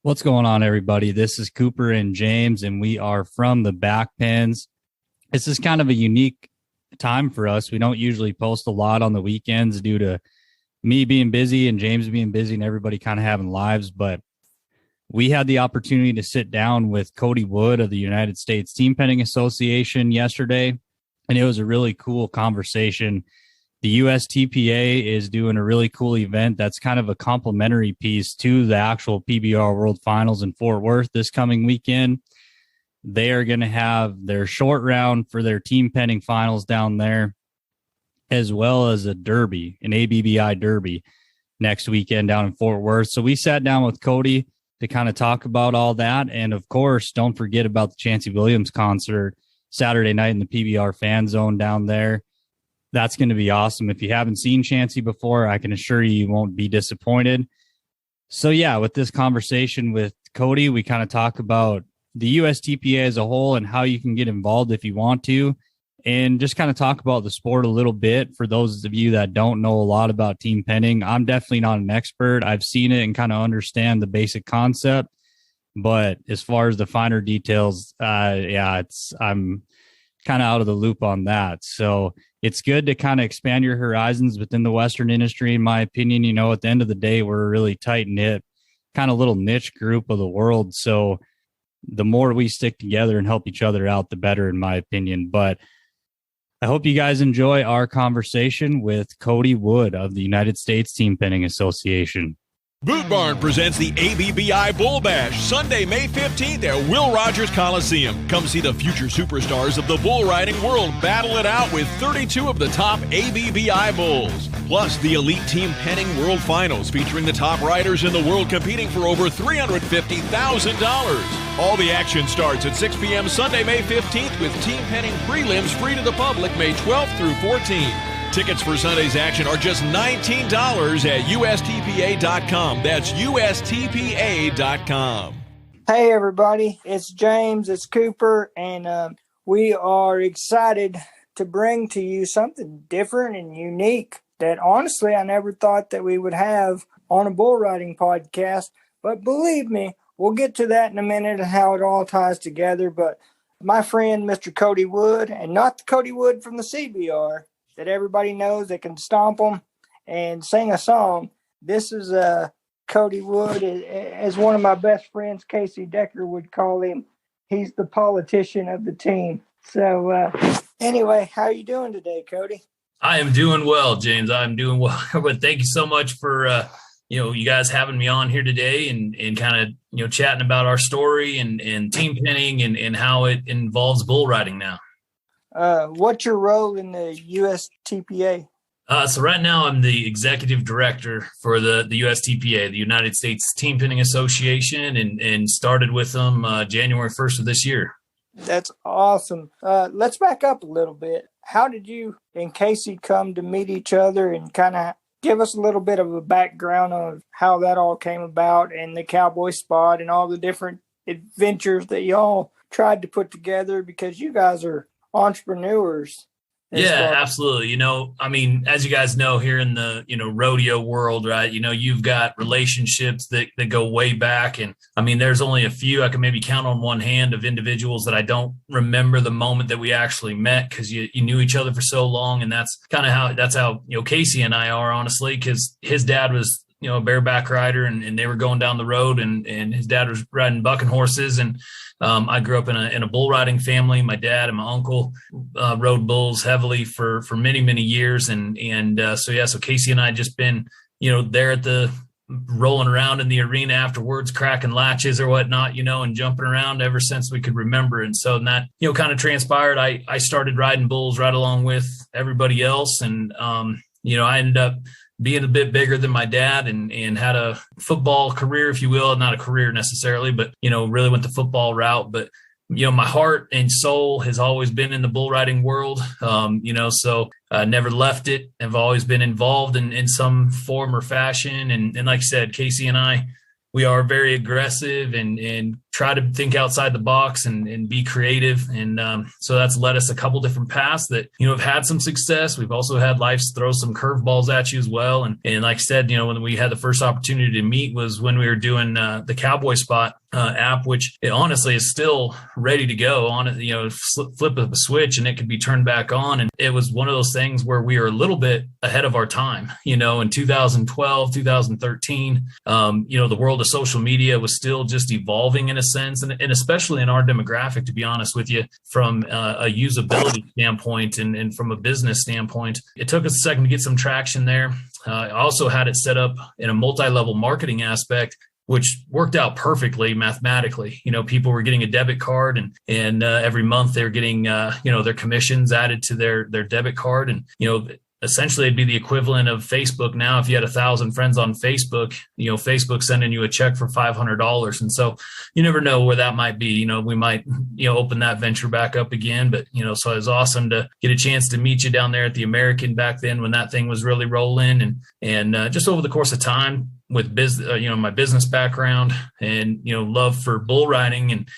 What's going on, everybody? This is Cooper and James, and we are from the Back Pens. This is kind of a unique time for us. We don't usually post a lot on the weekends due to me being busy and James being busy and everybody kind of having lives, but we had the opportunity to sit down with Cody Wood of the United States Team Penning Association yesterday, and it was a really cool conversation. The USTPA is doing a really cool event that's kind of a complimentary piece to the actual PBR World Finals in Fort Worth this coming weekend. They are going to have their short round for their team penning finals down there, as well as a derby, an ABBI derby next weekend down in Fort Worth. So we sat down with Cody to kind of talk about all that. And of course, don't forget about the Chancey Williams concert Saturday night in the PBR fan zone down there. That's going to be awesome. If you haven't seen Chancey before, I can assure you won't be disappointed. So yeah, with this conversation with Cody, we kind of talk about the USTPA as a whole and how you can get involved if you want to, and just kind of talk about the sport a little bit for those of you that don't know a lot about team penning. I'm definitely not an expert. I've seen it and kind of understand the basic concept, but as far as the finer details, I'm kind of out of the loop on that. So it's good to kind of expand your horizons within the Western industry. In my opinion, you know, at the end of the day, we're a really tight knit kind of little niche group of the world. So the more we stick together and help each other out, the better, in my opinion. But I hope you guys enjoy our conversation with Cody Wood of the United States Team Penning Association. Boot Barn presents the ABBI Bull Bash, Sunday, May 15th at Will Rogers Coliseum. Come see the future superstars of the bull riding world battle it out with 32 of the top ABBI bulls. Plus, the Elite Team Penning World Finals featuring the top riders in the world competing for over $350,000. All the action starts at 6 p.m. Sunday, May 15th with Team Penning prelims free to the public May 12th through 14th. Tickets for Sunday's action are just $19 at USTPA.com. That's USTPA.com. Hey, everybody. It's James. It's Cooper. And we are excited to bring to you something different and unique that, honestly, I never thought that we would have on a bull riding podcast. But believe me, we'll get to that in a minute and how it all ties together. But my friend, Mr. Cody Wood, and not the Cody Wood from the CBR, that everybody knows that can stomp them and sing a song. This is Cody Wood, as one of my best friends, Casey Decker, would call him. He's the politician of the team. So anyway, how are you doing today, Cody? I am doing well, James. I'm doing well. But thank you so much for you guys having me on here today and kind of chatting about our story and team penning and how it involves bull riding now. What's your role in the USTPA? So right now I'm the executive director for the USTPA, the United States Team Penning Association, and started with them January 1st of this year. That's awesome. Let's back up a little bit. How did you and Casey come to meet each other, and kind of give us a little bit of a background of how that all came about and the cowboy spot and all the different adventures that y'all tried to put together, because you guys are entrepreneurs. Yeah, absolutely. As you guys know, here in the, rodeo world, right, you've got relationships that go way back. And there's only a few, I can maybe count on one hand, of individuals that I don't remember the moment that we actually met, because you knew each other for so long. And that's kind of how Casey and I are, honestly, because his dad was, a bareback rider, and they were going down the road, and his dad was riding bucking horses. And I grew up in a bull riding family. My dad and my uncle rode bulls heavily for many, many years. So Casey and I just been, there at the rolling around in the arena afterwards, cracking latches or whatnot, and jumping around ever since we could remember. And so that, kind of transpired. I started riding bulls right along with everybody else. And, I ended up being a bit bigger than my dad and had a football career, if you will, not a career necessarily, but, really went the football route. But, my heart and soul has always been in the bull riding world, so I never left it. I've always been involved in some form or fashion. And like I said, Casey and I, we are very aggressive and try to think outside the box and be creative. And so that's led us a couple different paths that, have had some success. We've also had life throw some curveballs at you as well. And like I said, when we had the first opportunity to meet was when we were doing the Cowboy Spot app, which it honestly is still ready to go on it, flip of a switch and it could be turned back on. And it was one of those things where we were a little bit ahead of our time, in 2012, 2013, the world of social media was still just evolving in a sense. And especially in our demographic, to be honest with you, from a usability standpoint and from a business standpoint, it took us a second to get some traction there. I also had it set up in a multi-level marketing aspect, which worked out perfectly mathematically. People were getting a debit card and every month they're getting, their commissions added to their debit card. And, essentially it'd be the equivalent of Facebook now. If you had 1,000 friends on Facebook, Facebook sending you a check for $500. And so you never know where that might be. We might, open that venture back up again. But, so it was awesome to get a chance to meet you down there at the American back then when that thing was really rolling. And just over the course of time, with business, my business background and, love for bull riding and,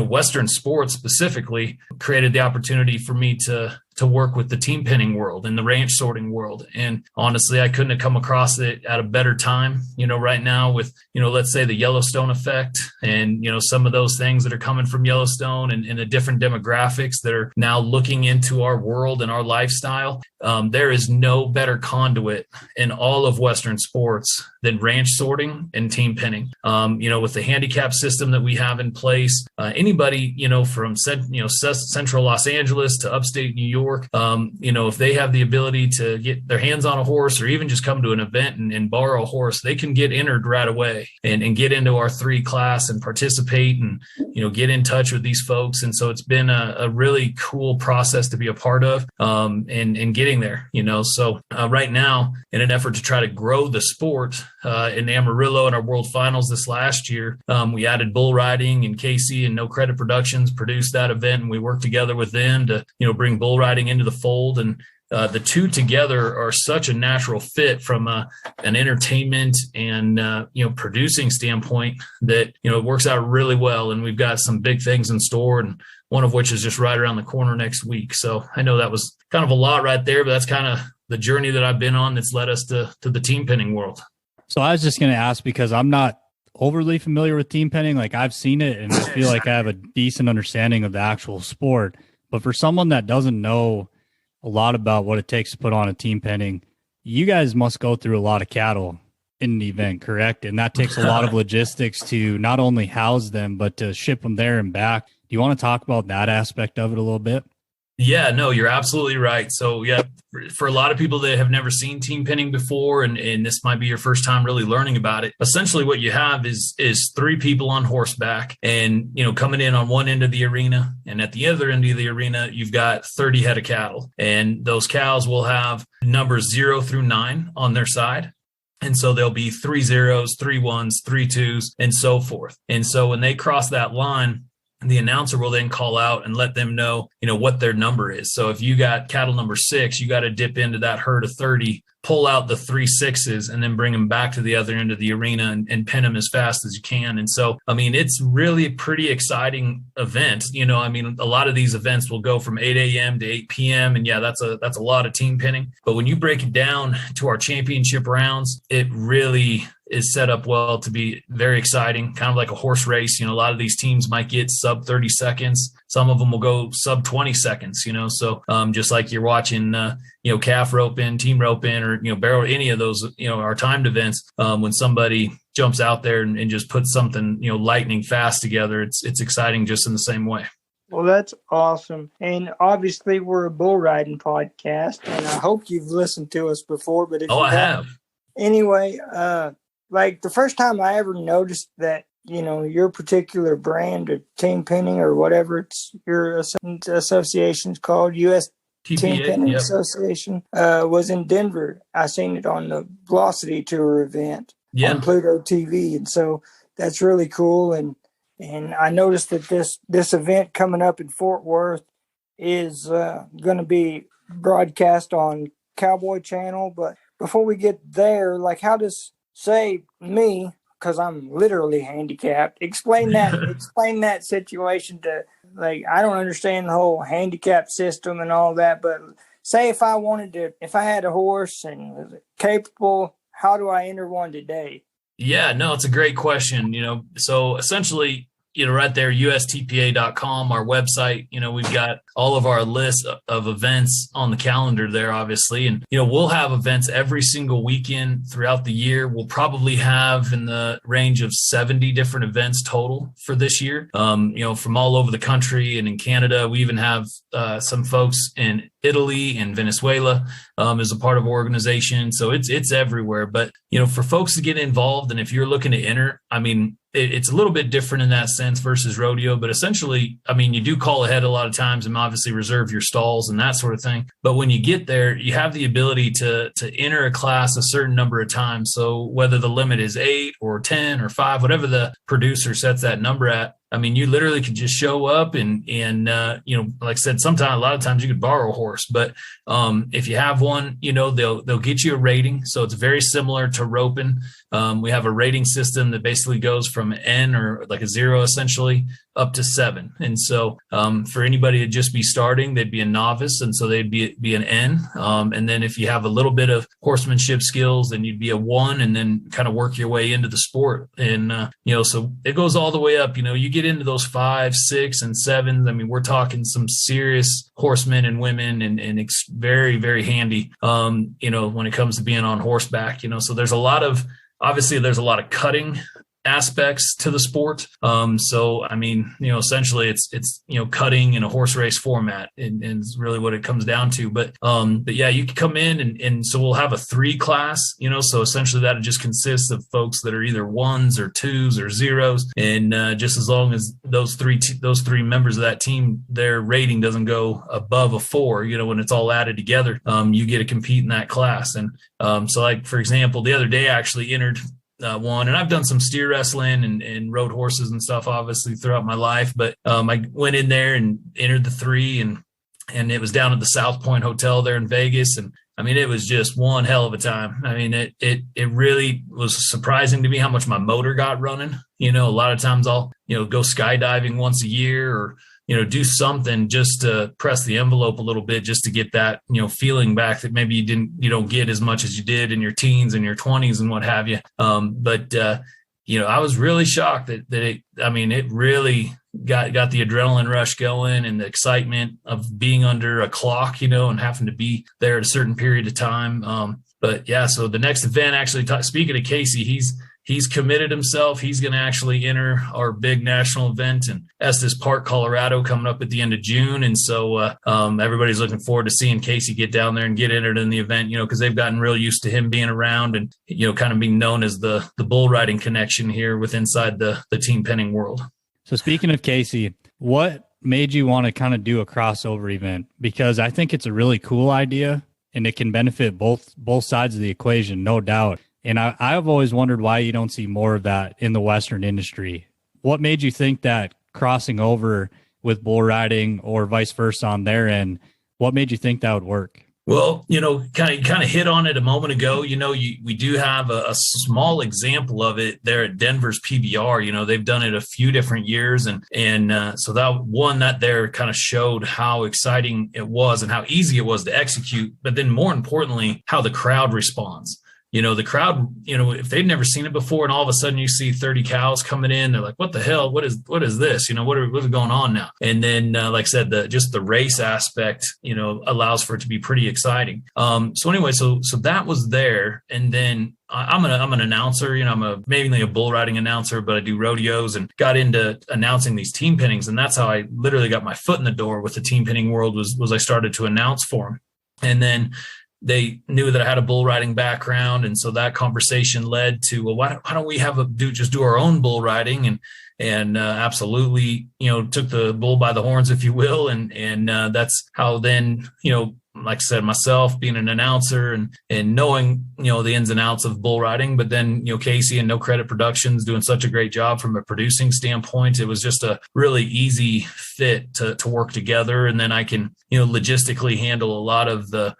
Western sports specifically, created the opportunity for me to work with the team pinning world and the ranch sorting world. And honestly, I couldn't have come across it at a better time, right now with, let's say the Yellowstone effect and, some of those things that are coming from Yellowstone and the different demographics that are now looking into our world and our lifestyle. There is no better conduit in all of Western sports than ranch sorting and team pinning. With the handicap system that we have in place, anybody, from central Los Angeles to upstate New York, if they have the ability to get their hands on a horse or even just come to an event and borrow a horse, they can get entered right away and get into our 3 class and participate and, get in touch with these folks. And so it's been a really cool process to be a part of and getting there, So right now, in an effort to try to grow the sport in Amarillo in our World Finals this last year, we added bull riding, and Casey and No Credit Productions produced that event, and we worked together with them to, bring bull riding into the fold. And the two together are such a natural fit from an entertainment and, producing standpoint that, it works out really well. And we've got some big things in store, and one of which is just right around the corner next week. So I know that was kind of a lot right there, but that's kind of the journey that I've been on that's led us to the team pinning world. So I was just going to ask, because I'm not overly familiar with team pinning. Like, I've seen it and I feel like I have a decent understanding of the actual sport. But for someone that doesn't know a lot about what it takes to put on a team pinning, you guys must go through a lot of cattle in the event, correct? And that takes a lot of logistics to not only house them, but to ship them there and back. Do you want to talk about that aspect of it a little bit? Yeah, no, you're absolutely right. So yeah, for a lot of people that have never seen team pinning before, and this might be your first time really learning about it, essentially what you have is 3 people on horseback and, coming in on one end of the arena, and at the other end of the arena, you've got 30 head of cattle, and those cows will have numbers 0 through 9 on their side. And so there'll be 3 zeros, 3 ones, 3 twos, and so forth. And so when they cross that line, the announcer will then call out and let them know, what their number is. So if you got cattle number 6, you got to dip into that herd of 30, pull out the 3 6s, and then bring them back to the other end of the arena and pin them as fast as you can. And so, it's really a pretty exciting event. A lot of these events will go from 8 a.m. to 8 p.m. And yeah, that's a lot of team pinning. But when you break it down to our championship rounds, it really is set up well to be very exciting, kind of like a horse race. A lot of these teams might get sub 30 seconds. Some of them will go sub 20 seconds, so just like you're watching, calf roping, team roping, or, barrel, any of those, our timed events, when somebody jumps out there and just puts something, lightning fast together, it's exciting just in the same way. Well, that's awesome. And obviously we're a bull riding podcast, and I hope you've listened to us before, but if you have. Anyway, like the first time I ever noticed that, your particular brand of team pinning or whatever it's your association's called, USTPA Team Pinning Association, was in Denver. I seen it on the Velocity Tour event on Pluto TV. And so that's really cool. And I noticed that this event coming up in Fort Worth is going to be broadcast on Cowboy Channel. But before we get there, like, how does, say me, because I'm literally handicapped. Explain that situation to, like, I don't understand the whole handicap system and all that, but say if I had a horse and was capable, how do I enter one today? Yeah, no, it's a great question. So essentially, right there, USTPA.com, our website, we've got all of our list of events on the calendar there, obviously. And, we'll have events every single weekend throughout the year. We'll probably have in the range of 70 different events total for this year, from all over the country and in Canada. We even have some folks in Italy and Venezuela as a part of our organization. So it's everywhere. But, for folks to get involved, and if you're looking to enter, it's a little bit different in that sense versus rodeo, but essentially, you do call ahead a lot of times and obviously reserve your stalls and that sort of thing. But when you get there, you have the ability to enter a class a certain number of times. So whether the limit is 8 or 10 or 5, whatever the producer sets that number at, you literally could just show up and like I said, a lot of times you could borrow a horse, but if you have one, they'll get you a rating. So it's very similar to roping. We have a rating system that basically goes from N, or like a 0 essentially, up to 7. And so for anybody to just be starting, they'd be a novice. And so they'd be an N. And then if you have a little bit of horsemanship skills, then you'd be a 1, and then kind of work your way into the sport. And, so it goes all the way up. You get into those 5, 6, and 7s. We're talking some serious horsemen and women, and it's very, very handy, when it comes to being on horseback, so there's a lot of cutting aspects to the sport. Essentially it's cutting in a horse race format, and it's really what it comes down to. But yeah, you can come in and so we'll have a 3 class, so essentially that just consists of folks that are either 1s or 2s or 0s. And just as long as those three members of that team, their rating doesn't go above a 4, when it's all added together, you get to compete in that class. And so like, for example, the other day I actually entered one, and I've done some steer wrestling and rode horses and stuff, obviously, throughout my life. But I went in there and entered the 3, and it was down at the South Point Hotel there in Vegas. And it was just one hell of a time. It really was surprising to me how much my motor got running. A lot of times I'll, go skydiving once a year, or do something just to press the envelope a little bit, just to get that, feeling back that maybe you don't get as much as you did in your teens and your 20s and what have you. But I was really shocked that it really got the adrenaline rush going, and the excitement of being under a clock, and having to be there at a certain period of time. But yeah, so the next event, actually, speaking of Casey, he's committed himself. He's going to actually enter our big national event in Estes Park, Colorado, coming up at the end of June. And so everybody's looking forward to seeing Casey get down there and get entered in the event, because they've gotten real used to him being around and, kind of being known as the bull riding connection here inside the team penning world. So speaking of Casey, what made you want to kind of do a crossover event? Because I think it's a really cool idea, and it can benefit both sides of the equation, no doubt. And I've always wondered why you don't see more of that in the Western industry. What made you think that crossing over with bull riding or vice versa on their end, what made you think that would work? Well, kind of hit on it a moment ago. We do have a small example of it there at Denver's PBR. They've done it a few different years, and so that there kind of showed how exciting it was and how easy it was to execute. But then more importantly, how the crowd responds. The crowd, if they've never seen it before, and all of a sudden you see 30 cows coming in, they're like, what the hell? What is this? What is going on now? And then, like I said, the race aspect, allows for it to be pretty exciting. So anyway, so that was there. And then I'm an announcer, I'm mainly a bull riding announcer, but I do rodeos, and got into announcing these team pennings. And that's how I literally got my foot in the door with the team penning world, was I started to announce for them. And then they knew that I had a bull riding background. And so that conversation led to, well, why don't we just do our own bull riding, and absolutely, took the bull by the horns, if you will. And that's how then, like I said, myself being an announcer and knowing, the ins and outs of bull riding, but then, Casey and No Credit Productions doing such a great job from a producing standpoint. It was just a really easy fit to work together. And then I can, logistically handle a lot of the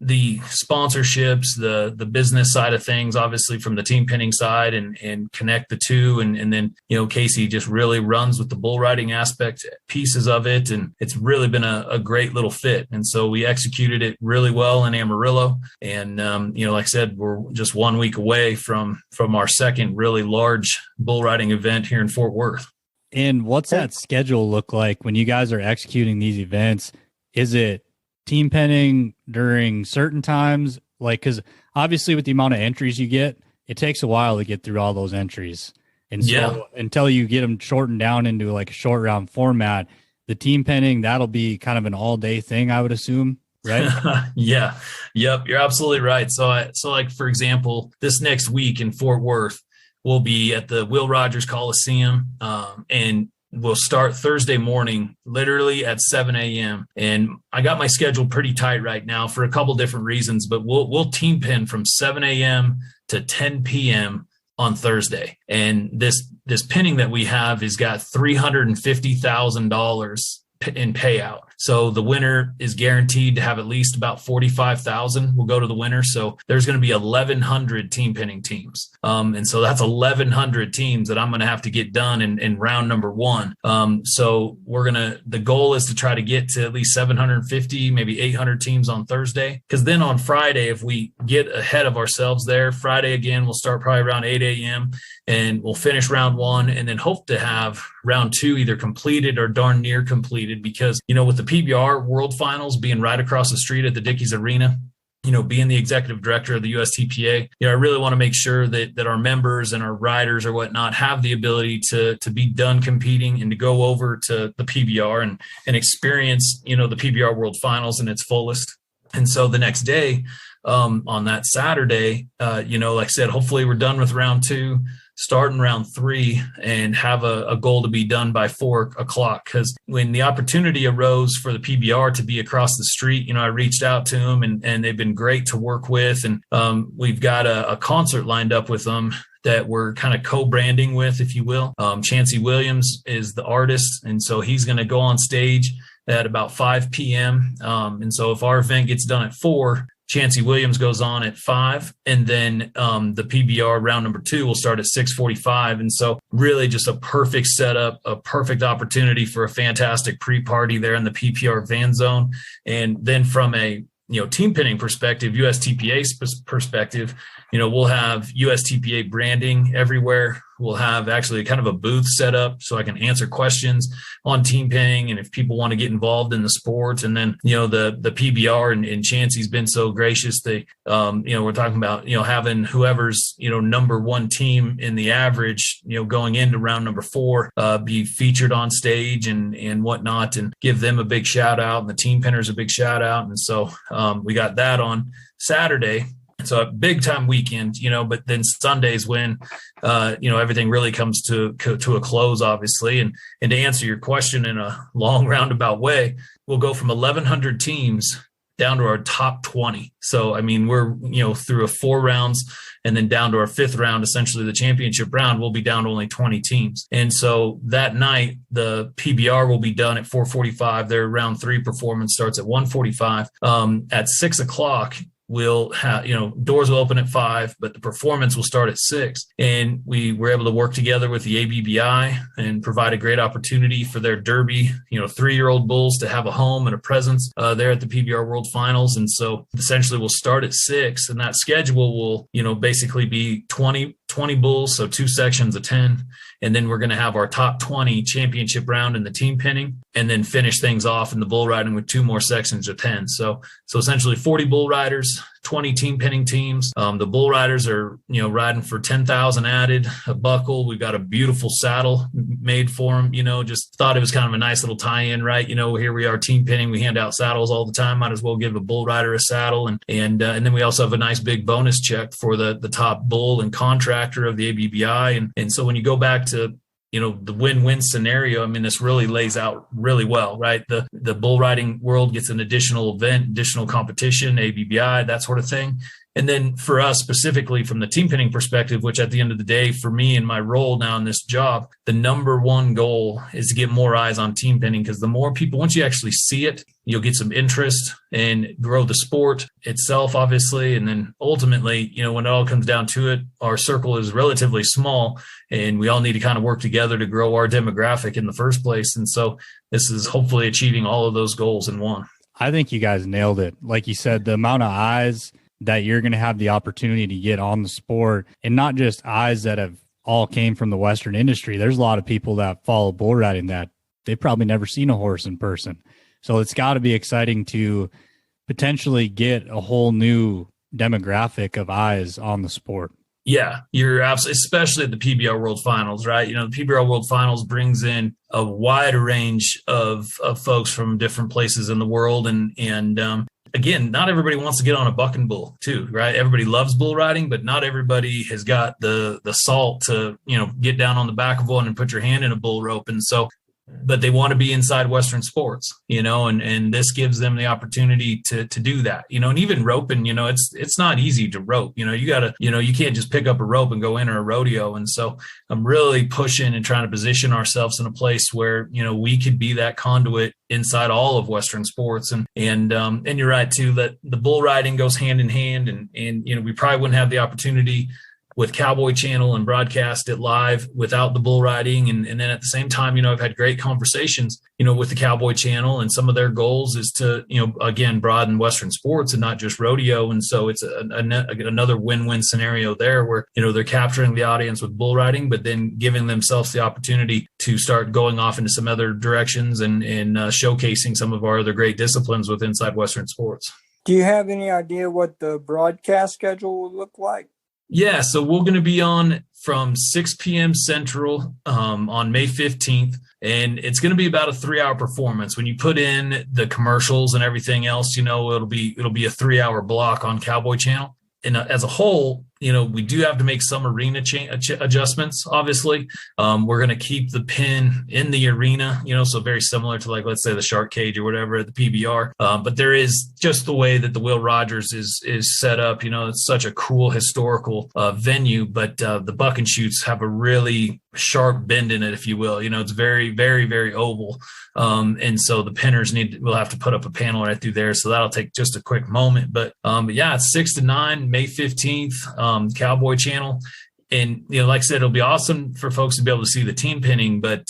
sponsorships, the business side of things, obviously from the team pinning side and connect the two. And then, Casey just really runs with the bull riding aspect pieces of it. And it's really been a great little fit. And so we executed it really well in Amarillo. And, like I said, we're just 1 week away from our second really large bull riding event here in Fort Worth. And what's that schedule look like when you guys are executing these events? Is it team penning during certain times? Like, because obviously with the amount of entries you get, it takes a while to get through all those entries. And so until you get them shortened down into like a short round format, the team penning, that'll be kind of an all day thing, I would assume, right? Yeah. Yep. You're absolutely right. So like, for example, this next week in Fort Worth, we'll be at the Will Rogers Coliseum, and we'll start Thursday morning, literally at 7 a.m. And I got my schedule pretty tight right now for a couple different reasons, but we'll team pin from 7 a.m. to 10 p.m. on Thursday. And this pinning that we have has got $350,000 in payout. So the winner is guaranteed to have at least about 45,000 will go to the winner. So there's going to be 1,100 team pinning teams. And so that's 1,100 teams that I'm going to have to get done in round number one. So the goal is to try to get to at least 750, maybe 800 teams on Thursday. Because then on Friday, if we get ahead of ourselves there, Friday again, we'll start probably around 8 a.m. and we'll finish round one and then hope to have round two either completed or darn near completed. Because, with the PBR World Finals being right across the street at the Dickies Arena, being the executive director of the USTPA, I really want to make sure that our members and our riders or whatnot have the ability to be done competing and to go over to the PBR and experience, the PBR World Finals in its fullest. And so the next day, on that Saturday, like I said, hopefully we're done with round two, starting round three, and have a goal to be done by 4 o'clock. Because when the opportunity arose for the PBR to be across the street, I reached out to them and they've been great to work with. And we've got a concert lined up with them that we're kind of co-branding with, if you will. Chancey Williams is the artist. And so he's going to go on stage at about 5 p.m. And so if our event gets done at 4, Chancey Williams goes on at 5, and then the PBR round number 2 will start at 6:45. And so really just a perfect setup, a perfect opportunity for a fantastic pre-party there in the PPR van zone. And then from a team pinning perspective, USTPA perspective, we'll have USTPA branding everywhere. We'll have actually kind of a booth set up so I can answer questions on team pinning and if people want to get involved in the sport. And then, the PBR and Chancey's been so gracious. They, we're talking about, having whoever's, number one team in the average, going into round number 4, be featured on stage and whatnot, and give them a big shout out, and the team pinners a big shout out. And so we got that on Saturday. So a big time weekend, but then Sundays when, everything really comes to a close, obviously. And to answer your question in a long roundabout way, we'll go from 1,100 teams down to our top 20. So, we're, through 4 rounds and then down to our 5th round, essentially the championship round, we'll be down to only 20 teams. And so that night, the PBR will be done at 4:45. Their round 3 performance starts at 1:45. At 6 o'clock, we'll have, doors will open at 5, but the performance will start at 6. And we were able to work together with the ABBI and provide a great opportunity for their Derby, 3-year-old bulls to have a home and a presence there at the PBR World Finals. And so essentially we'll start at 6, and that schedule will, basically be 20 bulls, so 2 sections of 10. And then we're going to have our top 20 championship round in the team pinning, and then finish things off in the bull riding with 2 more sections of 10. So essentially 40 bull riders, 20 team pinning teams. The bull riders are, riding for 10,000 added, a buckle. We've got a beautiful saddle made for them, just thought it was kind of a nice little tie-in, right? Here we are team pinning. We hand out saddles all the time. Might as well give a bull rider a saddle. And then we also have a nice big bonus check for the top bull and contractor of the ABBI. And so when you go back to the win-win scenario, I mean, this really lays out really well, right? The bull riding world gets an additional event, additional competition, ABBI, that sort of thing. And then for us specifically from the team pinning perspective, which at the end of the day, for me in my role now in this job, the number one goal is to get more eyes on team pinning, because the more people, once you actually see it, you'll get some interest and grow the sport itself, obviously. And then ultimately, when it all comes down to it, our circle is relatively small and we all need to kind of work together to grow our demographic in the first place. And so this is hopefully achieving all of those goals in one. I think you guys nailed it. Like you said, the amount of eyes that you're going to have the opportunity to get on the sport, and not just eyes that have all came from the Western industry. There's a lot of people that follow bull riding that they've probably never seen a horse in person. So it's got to be exciting to potentially get a whole new demographic of eyes on the sport. Yeah, you're absolutely, especially at the PBR World Finals, right? The PBR World Finals brings in a wide range of folks from different places in the world. And again, not everybody wants to get on a bucking bull too, right? Everybody loves bull riding, but not everybody has got the salt to, get down on the back of one and put your hand in a bull rope. And so, but they want to be inside Western sports, and this gives them the opportunity to do that, and even roping, it's not easy to rope, you gotta, you can't just pick up a rope and go enter a rodeo. And so I'm really pushing and trying to position ourselves in a place where, we could be that conduit inside all of Western sports. And you're right too, that the bull riding goes hand in hand, and we probably wouldn't have the opportunity with Cowboy Channel and broadcast it live without the bull riding. And then at the same time, I've had great conversations, with the Cowboy Channel, and some of their goals is to, again, broaden Western sports and not just rodeo. And so it's another win-win scenario there where, they're capturing the audience with bull riding, but then giving themselves the opportunity to start going off into some other directions and showcasing some of our other great disciplines with inside Western sports. Do you have any idea what the broadcast schedule will look like? Yeah, so we're going to be on from 6 p.m. Central on May 15th, and it's going to be about a 3-hour performance. When you put in the commercials and everything else, it'll be a 3-hour block on Cowboy Channel. And as a whole, we do have to make some arena adjustments, obviously. We're going to keep the pin in the arena, so very similar to, like, let's say the shark cage or whatever at the PBR. But there is just the way that the Will Rogers is set up. It's such a cool historical venue, but the buck and shoots have a really sharp bend in it, if you will. It's very, very, very oval. And so the pinners we'll have to put up a panel right through there. So that'll take just a quick moment. But yeah, it's 6 to 9, May 15th. Cowboy Channel. And, like I said, it'll be awesome for folks to be able to see the team pinning. But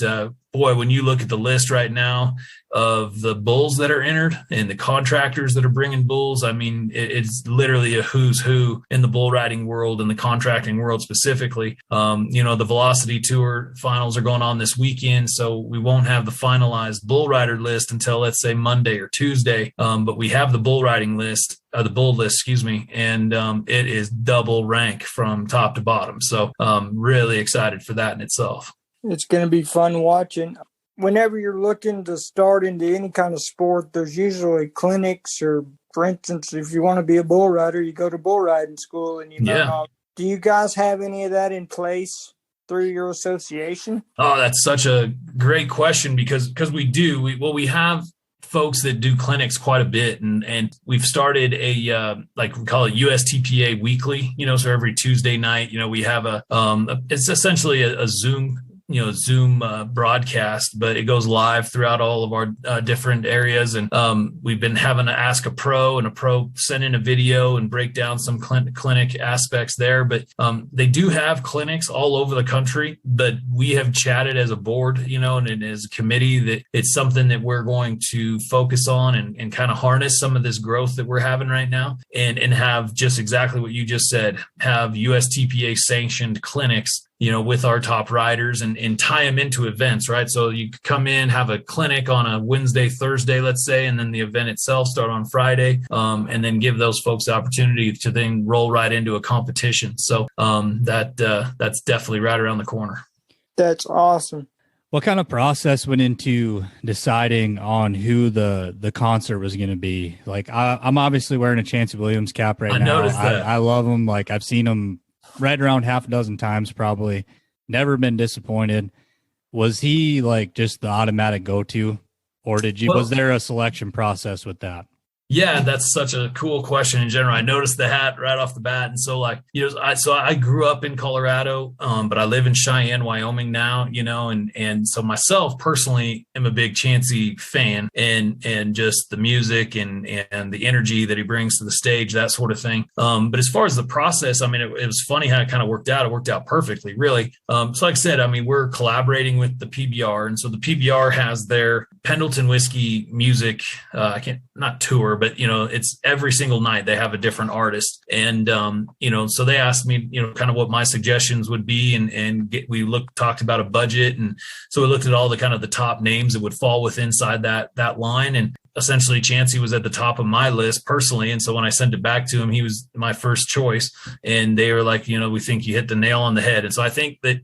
boy, when you look at the list right now of the bulls that are entered and the contractors that are bringing bulls, I mean, it's literally a who's who in the bull riding world and the contracting world specifically. The Velocity Tour finals are going on this weekend, so we won't have the finalized bull rider list until, let's say, Monday or Tuesday. But we have the bull riding list. The bull list, excuse me, and it is double rank from top to bottom. So really excited for that in itself. It's going to be fun watching. Whenever you're looking to start into any kind of sport, there's usually clinics, or, for instance, if you want to be a bull rider, you go to bull riding school and you learn all. Do you guys have any of that in place through your association? Oh, that's such a great question because we do. We have folks that do clinics quite a bit, and we've started a like we call it USTPA weekly, so every Tuesday night, we have it's essentially a Zoom broadcast, but it goes live throughout all of our different areas. And we've been having to ask a pro, and a pro send in a video and break down some clinic aspects there. But they do have clinics all over the country, but we have chatted as a board, and as a committee, that it's something that we're going to focus on and kind of harness some of this growth that we're having right now, and have just exactly what you just said, have USTPA sanctioned clinics, with our top riders, and tie them into events, right? So you come in, have a clinic on a Wednesday, Thursday, let's say, and then the event itself start on Friday, and then give those folks the opportunity to then roll right into a competition. So that's definitely right around the corner. That's awesome. What kind of process went into deciding on who the concert was going to be? Like, I'm obviously wearing a Chancey Williams cap right now. I noticed that. I love them. Like, I've seen them right around half a dozen times, probably. Never been disappointed. Was he like just the automatic go-to, or Well, was there a selection process with that? Yeah, that's such a cool question in general. I noticed the hat right off the bat. And so like, I grew up in Colorado, but I live in Cheyenne, Wyoming now, and so myself personally am a big Chancey fan and just the music and the energy that he brings to the stage, that sort of thing. But as far as the process, I mean, it was funny how it kind of worked out. It worked out perfectly, really. So like I said, I mean, we're collaborating with the PBR. And so the PBR has their Pendleton Whiskey music, not tour, but it's every single night they have a different artist. And so they asked me, kind of what my suggestions would be, and we talked about a budget, and so we looked at all the kind of the top names that would fall within inside that line, and essentially Chancey was at the top of my list personally. And so when I sent it back to him, he was my first choice, and they were like, we think you hit the nail on the head. And so I think that,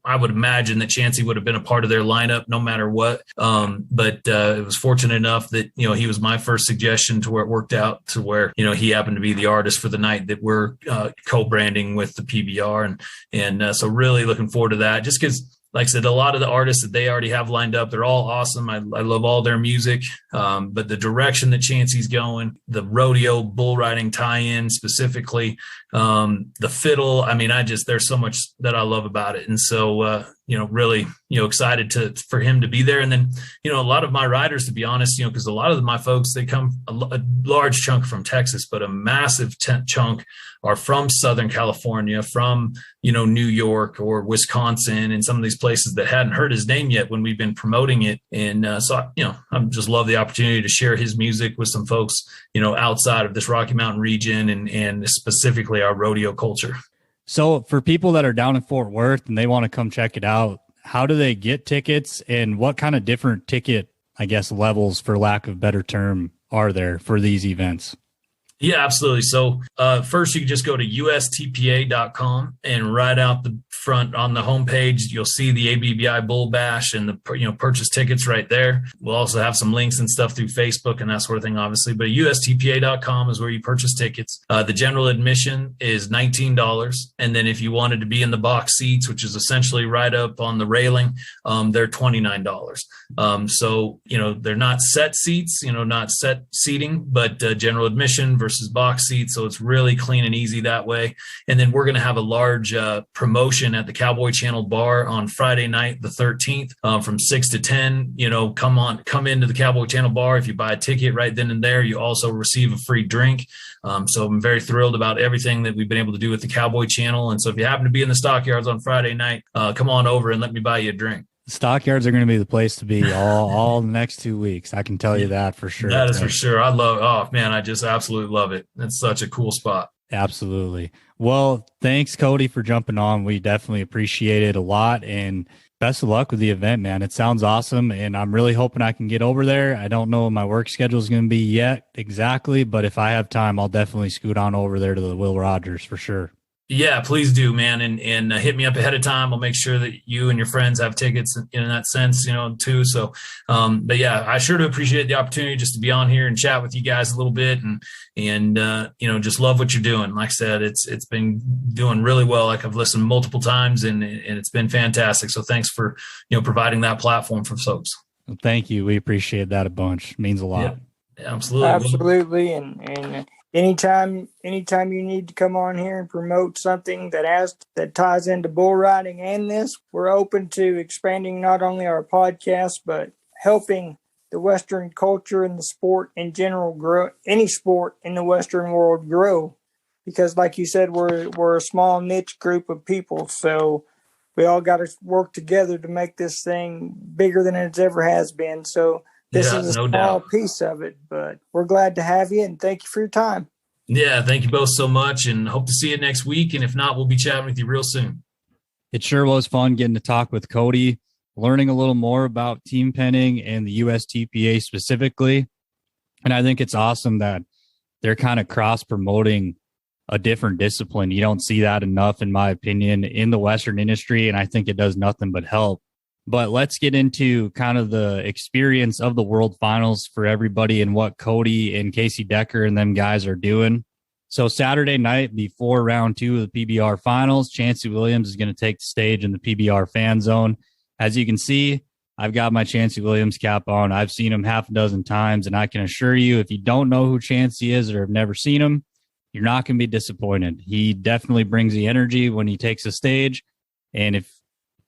I would imagine that Chancey would have been a part of their lineup no matter what. But it was fortunate enough that, he was my first suggestion to where it worked out to where, he happened to be the artist for the night that we're co-branding with the PBR. And so really looking forward to that, just because, like I said, a lot of the artists that they already have lined up, they're all awesome. I love all their music. But the direction that Chancey's going, the rodeo bull riding tie-in specifically, the fiddle, I mean, there's so much that I love about it. And so, really, excited for him to be there. And then, a lot of my riders, to be honest, because a lot of my folks, they come a large chunk from Texas, but a massive chunk are from Southern California, from, New York or Wisconsin, and some of these places that hadn't heard his name yet when we've been promoting it. And so, I just love the opportunity to share his music with some folks, outside of this Rocky Mountain region and specifically our rodeo culture. So for people that are down in Fort Worth and they want to come check it out, how do they get tickets, and what kind of different ticket, I guess, levels, for lack of a better term, are there for these events? Yeah, absolutely. So first, you can just go to USTPA.com, and right out the front on the homepage, you'll see the ABBI Bull Bash and the purchase tickets right there. We'll also have some links and stuff through Facebook and that sort of thing, obviously. But USTPA.com is where you purchase tickets. The general admission is $19, and then if you wanted to be in the box seats, which is essentially right up on the railing, they're $29. So they're not set seats, not set seating, but general admission versus box seats. So it's really clean and easy that way. And then we're going to have a large promotion at the Cowboy Channel Bar on Friday night, the 13th, from 6 to 10. Come into the Cowboy Channel Bar. If you buy a ticket right then and there, you also receive a free drink. So I'm very thrilled about everything that we've been able to do with the Cowboy Channel. And so if you happen to be in the stockyards on Friday night, come on over and let me buy you a drink. Stockyards are going to be the place to be all the next 2 weeks. I can tell you that for sure. That is for sure. I just absolutely love it. It's such a cool spot. Absolutely. Well, thanks, Cody, for jumping on. We definitely appreciate it a lot, and best of luck with the event, man. It sounds awesome, and I'm really hoping I can get over there. I don't know what my work schedule is going to be yet exactly, but if I have time, I'll definitely scoot on over there to the Will Rogers for sure. Yeah, please do, man. And hit me up ahead of time. I'll make sure that you and your friends have tickets in that sense, too. So, but yeah, I sure do appreciate the opportunity just to be on here and chat with you guys a little bit and just love what you're doing. Like I said, it's been doing really well. Like I've listened multiple times and it's been fantastic. So thanks for, providing that platform for folks. Well, thank you. We appreciate that a bunch. It means a lot. Yeah, absolutely. Absolutely. And anytime you need to come on here and promote something that ties into bull riding and this, we're open to expanding not only our podcast, but helping the Western culture and the sport in general grow, any sport in the Western world grow. Because like you said, we're a small niche group of people. So we all got to work together to make this thing bigger than it ever has been. So this is a small piece of it, but we're glad to have you, and thank you for your time. Yeah, thank you both so much, and hope to see you next week. And if not, we'll be chatting with you real soon. It sure was fun getting to talk with Cody, learning a little more about team penning and the USTPA specifically. And I think it's awesome that they're kind of cross-promoting a different discipline. You don't see that enough, in my opinion, in the Western industry, and I think it does nothing but help. But let's get into kind of the experience of the World Finals for everybody and what Cody and Casey Decker and them guys are doing. So Saturday night before round 2 of the PBR Finals, Chancey Williams is going to take the stage in the PBR Fan Zone As you can see, I've got my Chancey Williams cap on. I've seen him half a dozen times, and I can assure you, if you don't know who Chancey is or have never seen him, you're not going to be disappointed. He definitely brings the energy when he takes the stage. And if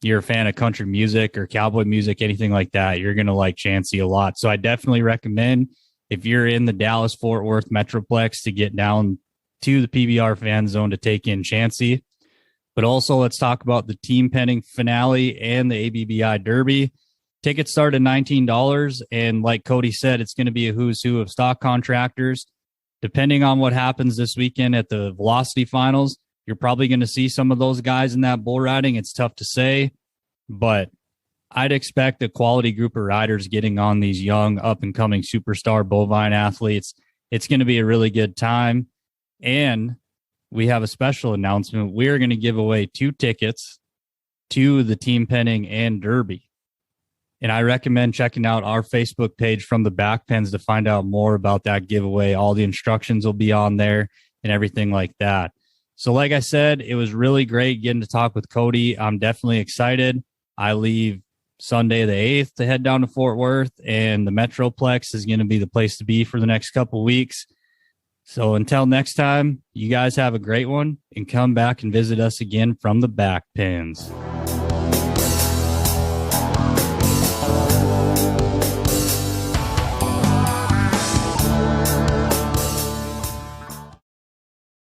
you're a fan of country music or cowboy music, anything like that, you're going to like Chancey a lot. So I definitely recommend, if you're in the Dallas-Fort Worth Metroplex, to get down to the PBR fan zone to take in Chancey. But also, let's talk about the team penning finale and the ABBI Derby. Tickets start at $19, and like Cody said, it's going to be a who's who of stock contractors. Depending on what happens this weekend at the Velocity Finals, you're probably going to see some of those guys in that bull riding. It's tough to say, but I'd expect a quality group of riders getting on these young, up-and-coming superstar bovine athletes. It's going to be a really good time, and we have a special announcement. We're going to give away 2 tickets to the team penning and Derby. And I recommend checking out our Facebook page From the Back Pens to find out more about that giveaway. All the instructions will be on there and everything like that. So like I said, it was really great getting to talk with Cody. I'm definitely excited. I leave Sunday the 8th to head down to Fort Worth, and the Metroplex is going to be the place to be for the next couple of weeks. So until next time, you guys have a great one, and come back and visit us again from the Back Pens.